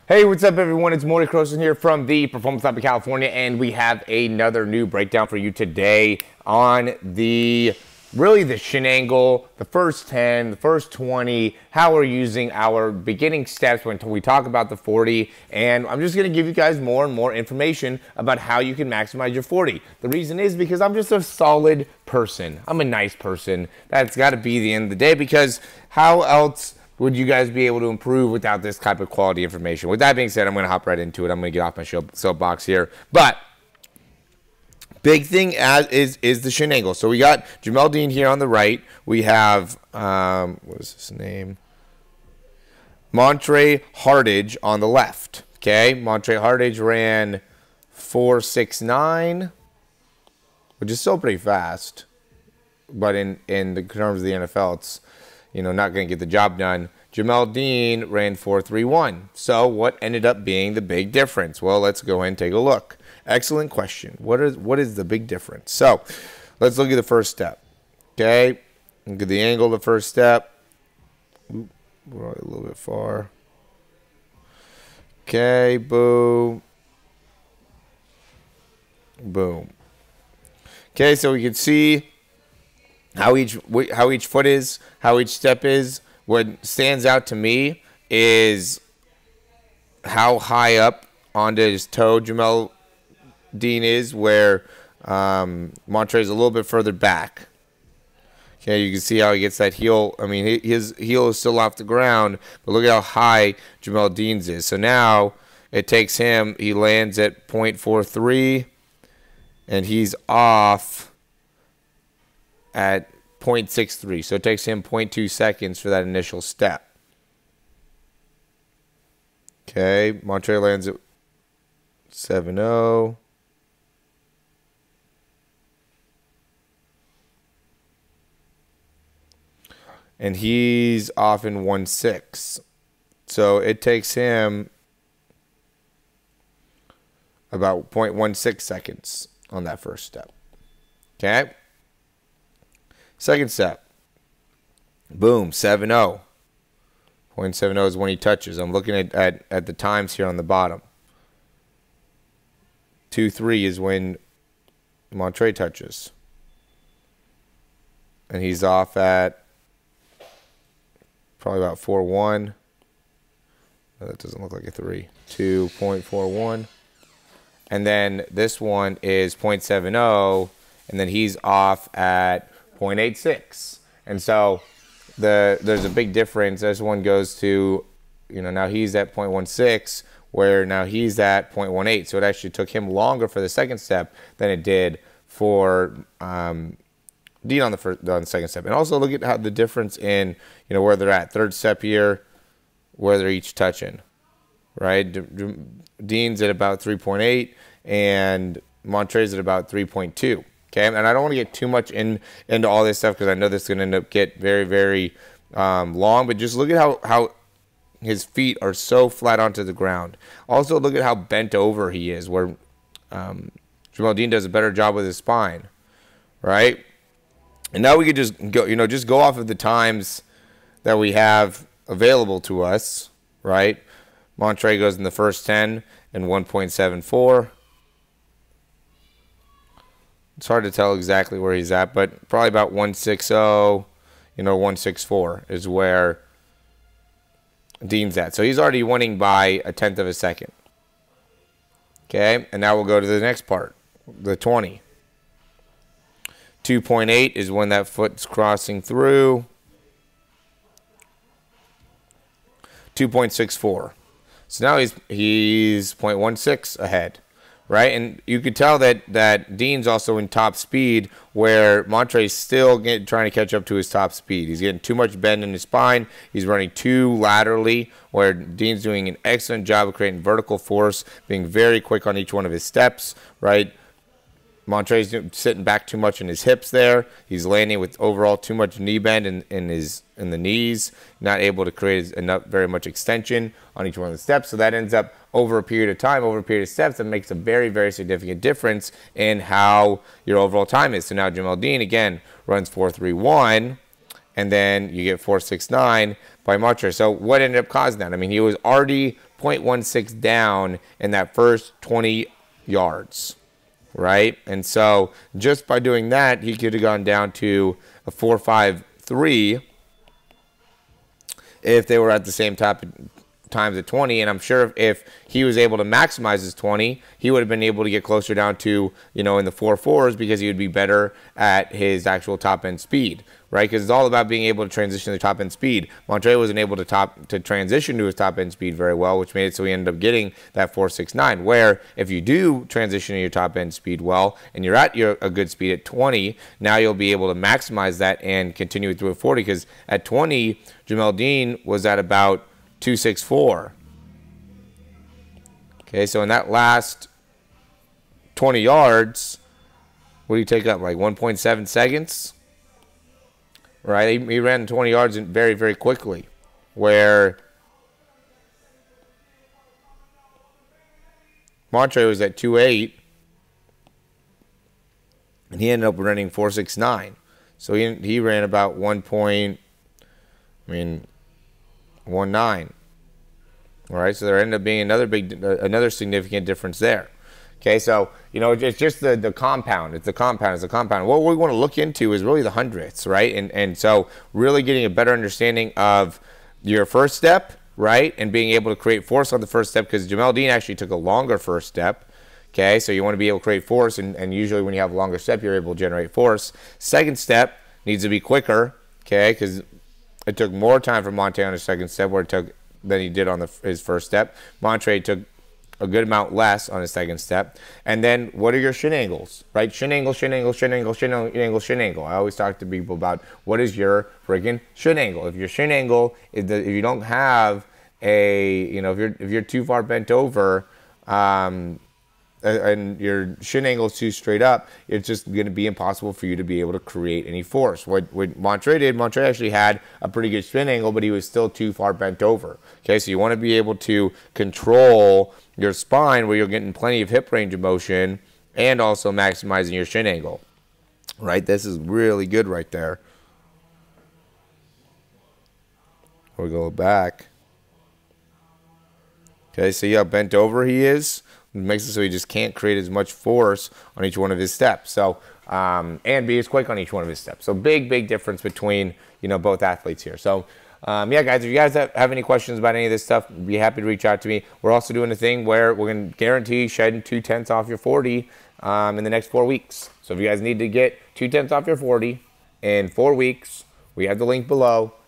Hey, what's up, everyone? It's Morey Croson here from the Performance Lab of California, and we have another new breakdown for you today on the shin angle, the first 10, the first 20, how we're using our beginning steps when we talk about the 40, and I'm just going to give you guys more and more information about how you can maximize your 40. The reason is because I'm just a solid person. I'm a nice person. That's got to be the end of the day, because how else would you guys be able to improve without this type of quality information? With that being said, I'm going to hop right into it. I'm going to get off my soapbox here. But big thing is the shin angle. So we got Jamel Dean here on the right. We have, what is his name? Morey Croson on the left. Okay, Morey Croson ran 4.69, which is still pretty fast. But in the terms of the NFL, it's not going to get the job done. Jamel Dean ran 4.31. So what ended up being the big difference? Well, let's go ahead and take a look. Excellent question. What is the big difference? So let's look at the first step. Okay, look at the angle of the first step. Oop, we're a little bit far. Okay, boom. Boom. Okay, so we can see how each foot is, how each step is. What stands out to me is how high up onto his toe Jamel Dean is, where Morey is a little bit further back. Okay, you can see how he gets that heel. I mean, his heel is still off the ground, but look at how high Jamel Dean's is. So now it takes him, he lands at 0.43, and he's off at 0.63, so it takes him 0.2 seconds for that initial step. Okay, Morey lands at 7.0. And he's off in 1.6. So it takes him about 0.16 seconds on that first step. Okay? Second step, boom, 7.0. 0.70 is when he touches. I'm looking at the times here on the bottom. 2.3 is when Morey touches. And he's off at probably about 4.1. No, that doesn't look like a 3. 2.41. And then this one is 0.70, and then he's off at 0.86. And so there's a big difference. This one goes to, now he's at 0.16, where now he's at 0.18. So it actually took him longer for the second step than it did for Dean on the second step. And also look at how the difference in, where they're at. Third step here, where they're each touching, right? Dean's at about 3.8, and Morey's at about 3.2. Okay, and I don't want to get too much into all this stuff, because I know this is going to end up get very, very long. But just look at how his feet are so flat onto the ground. Also, look at how bent over he is, where Jamel Dean does a better job with his spine, right? And now we could just go off of the times that we have available to us, right? Morey goes in the first 10 in 1.74. It's hard to tell exactly where he's at, but probably about 1.60, 1.64 is where Dean's at. So he's already winning by 1/10 of a second. Okay, and now we'll go to the next part, the 20. 2.8 is when that foot's crossing through. 2.64. So now he's 0.16 ahead. Right, and you could tell that Dean's also in top speed, where Morey's still trying to catch up to his top speed. He's getting too much bend in his spine. He's running too laterally, where Dean's doing an excellent job of creating vertical force, being very quick on each one of his steps, right? Morey's sitting back too much in his hips there. He's landing with overall too much knee bend in the knees, not able to create very much extension on each one of the steps. So that ends up over a period of time, over a period of steps, that makes a very, very significant difference in how your overall time is. So now Jamel Dean, again, runs 4.31, and then you get 4.69 by Morey. So what ended up causing that? I mean, he was already 0.16 down in that first 20 yards, right? And so just by doing that, he could have gone down to a 4.53 if they were at the same times at 20, and I'm sure if he was able to maximize his 20, he would have been able to get closer down to, in the 4.4s, because he would be better at his actual top end speed, right? Because it's all about being able to transition to top end speed. Montre wasn't able to transition to his top end speed very well, which made it so he ended up getting that 4.69. Where if you do transition to your top end speed well, and you're at a good speed at 20, now you'll be able to maximize that and continue it through at 40. Because at 20, Jamel Dean was at about 2.64. Okay, so in that last 20 yards, what do you take up? Like 1.7 seconds? Right? He ran 20 yards very, very quickly. Where Montre was at 2.8, and he ended up running 4.69. So he ran about 1.19. All right, so there ended up being another significant difference there. Okay, so it's just the compound. It's the compound. What we want to look into is really the hundredths, right? And so really getting a better understanding of your first step, right, and being able to create force on the first step, because Jamel Dean actually took a longer first step. Okay, so you want to be able to create force, and usually when you have a longer step, you're able to generate force. Second step needs to be quicker, okay, because it took more time for Montre on his second step than he did on his first step. Montre took a good amount less on his second step. And then what are your shin angles, right? Shin angle, shin angle, shin angle, shin angle, shin angle. I always talk to people about what is your freaking shin angle. If your shin angle if you don't have if you're too far bent over, and your shin angle is too straight up, it's just going to be impossible for you to be able to create any force. What Montre did, Montre actually had a pretty good shin angle, but he was still too far bent over. Okay, so you want to be able to control your spine where you're getting plenty of hip range of motion and also maximizing your shin angle. Right, this is really good right there. We'll go back. Okay, see how bent over he is? It makes it so he just can't create as much force on each one of his steps. So, and be as quick on each one of his steps. So big difference between, both athletes here. So, yeah, guys, if you guys have any questions about any of this stuff, be happy to reach out to me. We're also doing a thing where we're going to guarantee shedding 2/10 off your 40 in the next 4 weeks. So if you guys need to get 2/10 off your 40 in 4 weeks, we have the link below.